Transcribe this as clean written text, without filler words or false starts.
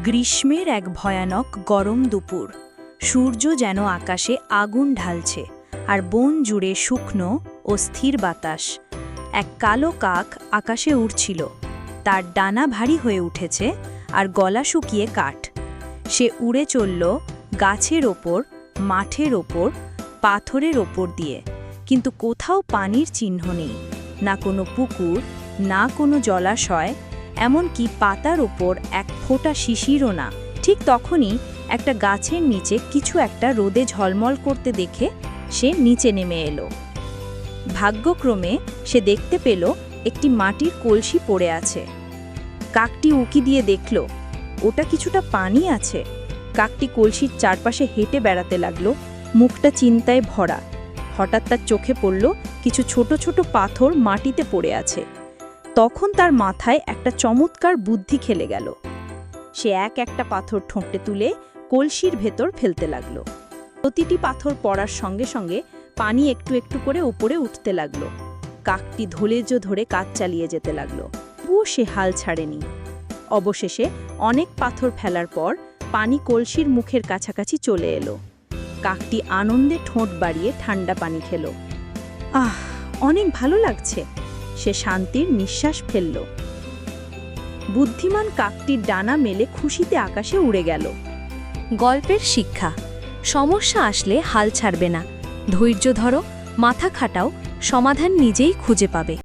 গ্রীষ্মের এক ভয়ানক গরম দুপুর। সূর্য যেন আকাশে আগুন ঢালছে, আর বন জুড়ে শুকনো ও স্থির বাতাস। এক কালো কাক আকাশে উড়ছিল, তার ডানা ভারী হয়ে উঠেছে আর গলা শুকিয়ে কাঠ। সে উড়ে চলল গাছের ওপর, মাঠের ওপর, পাথরের ওপর দিয়ে, কিন্তু কোথাও পানির চিহ্ন নেই। না কোনো পুকুর, না কোনো জলাশয়, এমনকি পাতার ওপর এক ফোঁটা শিশিরও না। ঠিক তখনই একটা গাছের নিচে কিছু একটা রোদে ঝলমল করতে দেখে সে নিচে নেমে এলো। ভাগ্যক্রমে সে দেখতে পেল একটি মাটির কলসি পড়ে আছে। কাকটি উকি দিয়ে দেখল ওটা কিছুটা পানি আছে। কাকটি কলসির চারপাশে হেঁটে বেড়াতে লাগলো, মুখটা চিন্তায় ভরা। হঠাৎ তার চোখে পড়ল কিছু ছোট ছোট পাথর মাটিতে পড়ে আছে। তখন তার মাথায় একটা চমৎকার বুদ্ধি খেলে গেল। সে একটা পাথর ঠোঁটে তুলে কলসির ভেতর ফেলতে লাগলো। প্রতিটি পাথর পড়ার সঙ্গে সঙ্গে পানি একটু একটু করে উপরে উঠতে লাগলো। কাকটি ধৈর্য ধরে কাজ চালিয়ে যেতে লাগলো, তবুও সে হাল ছাড়েনি। অবশেষে অনেক পাথর ফেলার পর পানি কলসির মুখের কাছাকাছি চলে এলো। কাকটি আনন্দে ঠোঁট বাড়িয়ে ঠান্ডা পানি খেল। আহ, অনেক ভালো লাগছে, সে শান্তির নিঃশ্বাস ফেলল। বুদ্ধিমান কাকটির ডানা মেলে খুশিতে আকাশে উড়ে গেল। গল্পের শিক্ষা: সমস্যা আসলে হাল ছাড়বে না, ধৈর্য ধরো, মাথা খাটাও, সমাধান নিজেই খুঁজে পাবে।